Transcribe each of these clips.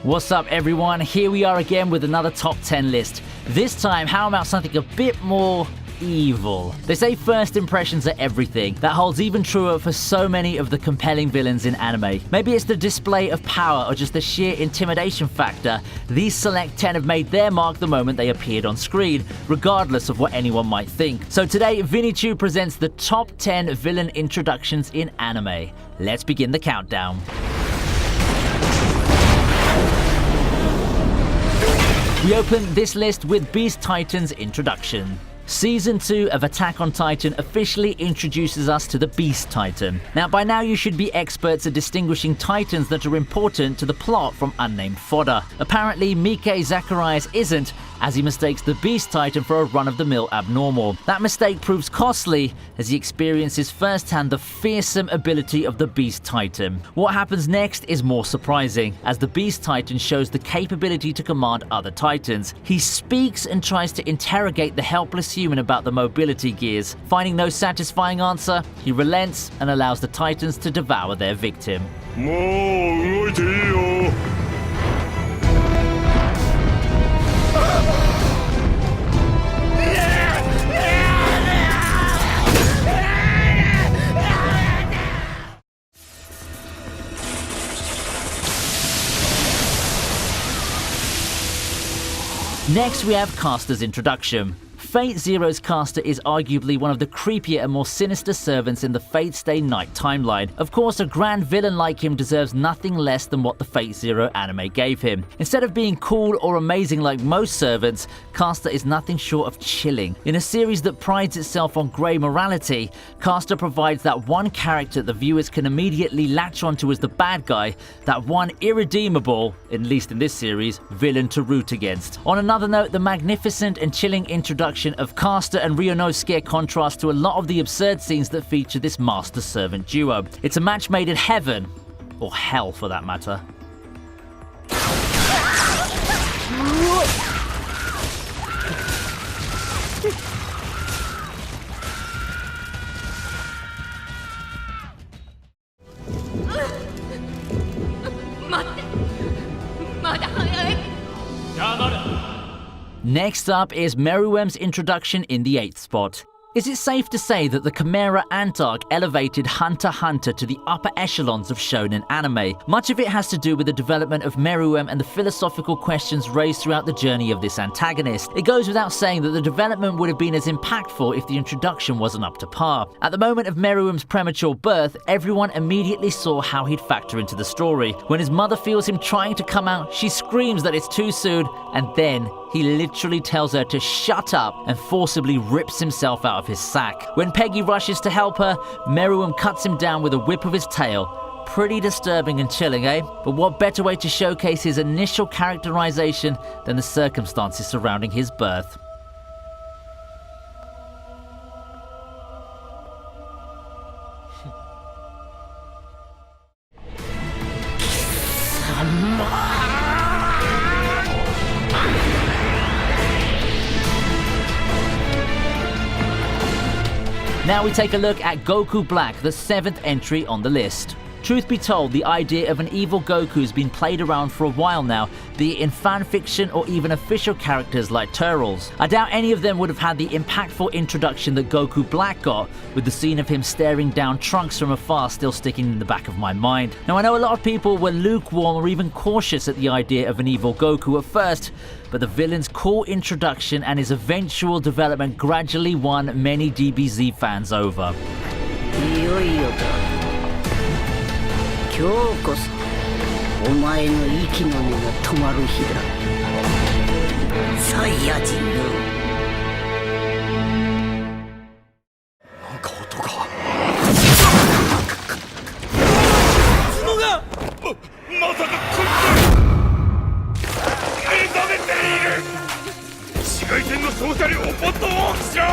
What's up everyone, here we are again with another top 10 list. This time, how about something a bit more evil? They say first impressions are everything. That holds even truer for so many of the compelling villains in anime. Maybe it's the display of power or just the sheer intimidation factor. These select 10 have made their mark the moment they appeared on screen, regardless of what anyone might think. So today, ViniiTube presents the top 10 villain introductions in anime. Let's begin the countdown. We open this list with Beast Titan's introduction. Season 2 of Attack on Titan officially introduces us to the Beast Titan. Now, by now you should be experts at distinguishing titans that are important to the plot from unnamed fodder. Apparently, Mike Zacharias isn't, as he mistakes the Beast Titan for a run-of-the-mill abnormal. That mistake proves costly as he experiences firsthand the fearsome ability of the Beast Titan. What happens next is more surprising, as the Beast Titan shows the capability to command other titans. He speaks and tries to interrogate the helpless human about the mobility gears. Finding no satisfying answer, he relents and allows the titans to devour their victim. Next, we have Caster's introduction. Fate Zero's Caster is arguably one of the creepier and more sinister servants in the Fate Stay Night timeline. Of course, a grand villain like him deserves nothing less than what the Fate Zero anime gave him. Instead of being cool or amazing like most servants, Caster is nothing short of chilling. In a series that prides itself on grey morality, Caster provides that one character the viewers can immediately latch onto as the bad guy, that one irredeemable, at least in this series, villain to root against. On another note, the magnificent and chilling introduction of Caster and Ryunosuke contrasts to a lot of the absurd scenes that feature this master-servant duo. It's a match made in heaven, or hell for that matter. Next up is Meruem's introduction in the 8th spot. Is it safe to say that the Chimera Ant arc elevated Hunter x Hunter to the upper echelons of shonen anime? Much of it has to do with the development of Meruem and the philosophical questions raised throughout the journey of this antagonist. It goes without saying that the development would have been as impactful if the introduction wasn't up to par. At the moment of Meruem's premature birth, everyone immediately saw how he'd factor into the story. When his mother feels him trying to come out, she screams that it's too soon, and then he literally tells her to shut up and forcibly rips himself out of his sack. When Peggy rushes to help her, Meruem cuts him down with a whip of his tail. Pretty disturbing and chilling, eh? But what better way to showcase his initial characterization than the circumstances surrounding his birth? Now we take a look at Goku Black, the 7th entry on the list. Truth be told, the idea of an evil Goku has been played around for a while now, be it in fanfiction or even official characters like Turtles. I doubt any of them would have had the impactful introduction that Goku Black got, with the scene of him staring down Trunks from afar still sticking in the back of my mind. Now, I know a lot of people were lukewarm or even cautious at the idea of an evil Goku at first, but the villain's cool introduction and his eventual development gradually won many DBZ fans over. 今日こそお前の息の根が止まる日だ。サイヤ人よ。なんか音が。角が。まさかこいつ。目覚めている。紫外線の照射量をもっと大きくしろ。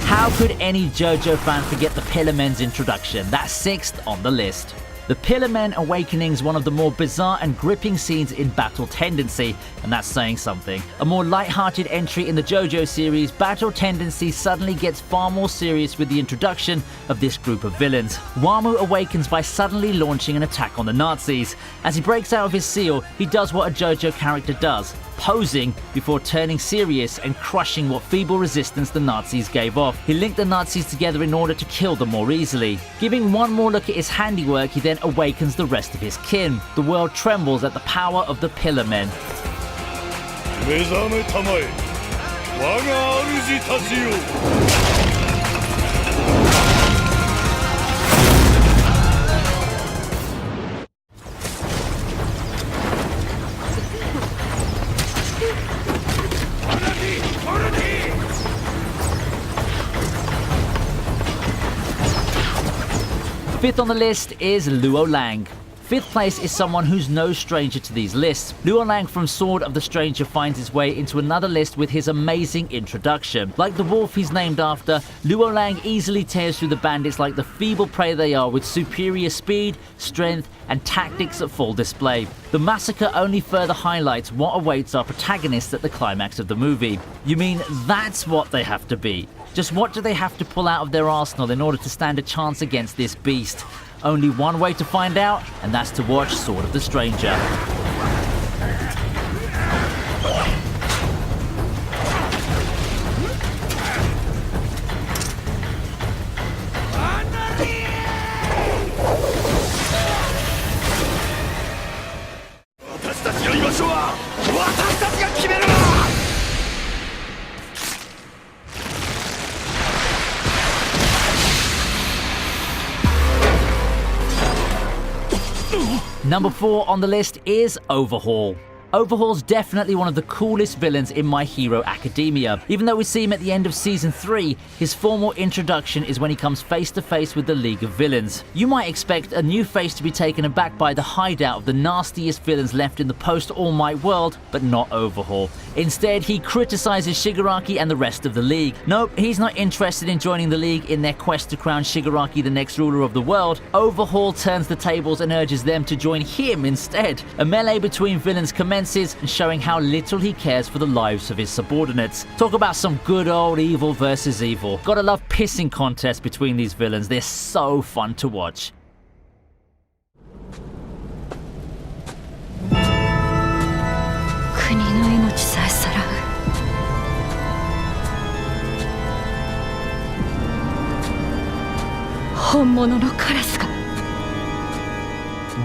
How could any JoJo fan forget the Pillar Men's introduction? That's 6th on the list. The Pillar Men awakening is one of the more bizarre and gripping scenes in Battle Tendency, and that's saying something. A more light-hearted entry in the JoJo series, Battle Tendency suddenly gets far more serious with the introduction of this group of villains. WaMu awakens by suddenly launching an attack on the Nazis. As he breaks out of his seal, he does what a JoJo character does, posing before turning serious and crushing what feeble resistance the Nazis gave off. He linked the Nazis together in order to kill them more easily. Giving one more look at his handiwork, he then awakens the rest of his kin. The world trembles at the power of the Pillar Men. Fifth on the list is Luo Liang. Fifth place is someone who's no stranger to these lists. Luo Liang from Sword of the Stranger finds his way into another list with his amazing introduction. Like the wolf he's named after, Luo Liang easily tears through the bandits like the feeble prey they are with superior speed, strength, and tactics at full display. The massacre only further highlights what awaits our protagonists at the climax of the movie. You mean that's what they have to be? Just what do they have to pull out of their arsenal in order to stand a chance against this beast? Only one way to find out, and that's to watch Sword of the Stranger. Number 4 on the list is Overhaul. Overhaul's definitely one of the coolest villains in My Hero Academia. Even though we see him at the end of Season 3, his formal introduction is when he comes face to face with the League of Villains. You might expect a new face to be taken aback by the hideout of the nastiest villains left in the post-All Might world, but not Overhaul. Instead, he criticizes Shigaraki and the rest of the League. Nope, he's not interested in joining the League in their quest to crown Shigaraki the next ruler of the world. Overhaul turns the tables and urges them to join him instead. A melee between villains commences, and showing how little he cares for the lives of his subordinates. Talk about some good old evil versus evil. Gotta love pissing contests between these villains. They're so fun to watch.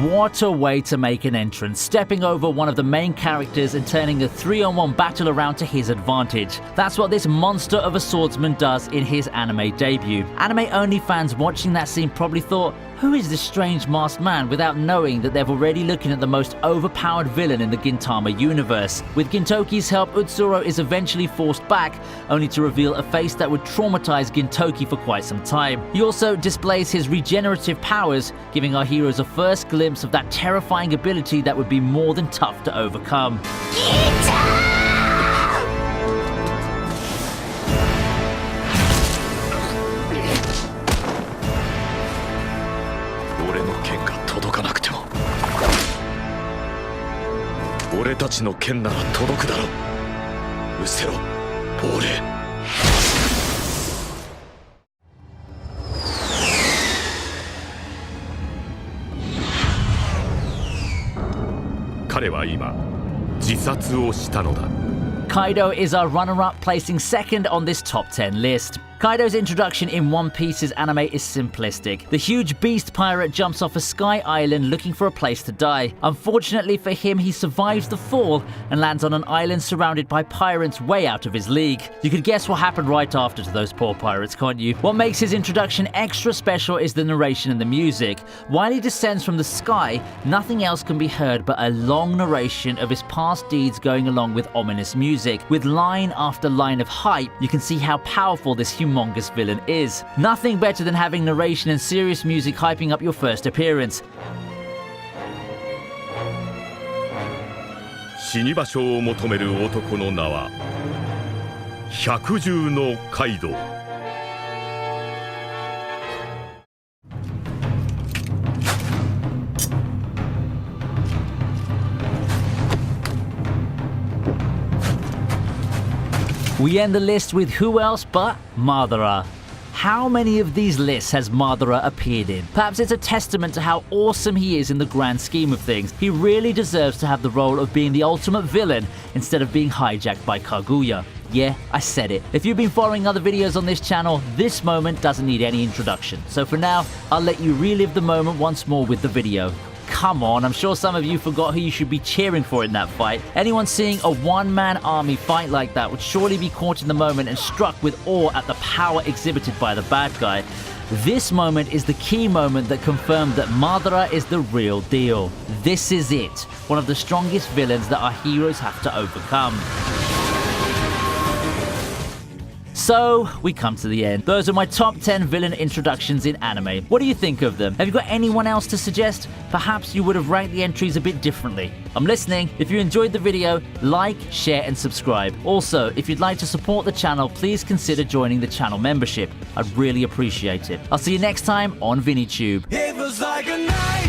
What a way to make an entrance, stepping over one of the main characters and turning a 3-on-1 battle around to his advantage. That's what this monster of a swordsman does in his anime debut. Anime-only fans watching that scene probably thought, who is this strange masked man, without knowing that they're already looking at the most overpowered villain in the Gintama universe. With Gintoki's help, Utsuro is eventually forced back, only to reveal a face that would traumatize Gintoki for quite some time. He also displays his regenerative powers, giving our heroes a first glimpse of that terrifying ability that would be more than tough to overcome. Kaido is our runner-up, placing second on this top 10 list. Kaido's introduction in One Piece's anime is simplistic. The huge beast pirate jumps off a sky island looking for a place to die. Unfortunately for him, he survives the fall and lands on an island surrounded by pirates way out of his league. You could guess what happened right after to those poor pirates, can't you? What makes his introduction extra special is the narration and the music. While he descends from the sky, nothing else can be heard but a long narration of his past deeds going along with ominous music. With line after line of hype, you can see how powerful this humongous villain is. Nothing better than having narration and serious music hyping up your first appearance. 死に場所を求める男の名は百獣のカイドウ。We end the list with who else but Madara. How many of these lists has Madara appeared in? Perhaps it's a testament to how awesome he is in the grand scheme of things. He really deserves to have the role of being the ultimate villain instead of being hijacked by Kaguya. Yeah, I said it. If you've been following other videos on this channel, this moment doesn't need any introduction. So for now, I'll let you relive the moment once more with the video. Come on, I'm sure some of you forgot who you should be cheering for in that fight. Anyone seeing a one-man army fight like that would surely be caught in the moment and struck with awe at the power exhibited by the bad guy. This moment is the key moment that confirmed that Madara is the real deal. This is it, one of the strongest villains that our heroes have to overcome. So, we come to the end. Those are my top 10 villain introductions in anime. What do you think of them? Have you got anyone else to suggest? Perhaps you would have ranked the entries a bit differently. I'm listening. If you enjoyed the video, like, share, and subscribe. Also, if you'd like to support the channel, please consider joining the channel membership. I'd really appreciate it. I'll see you next time on ViniiTube. It was like a night.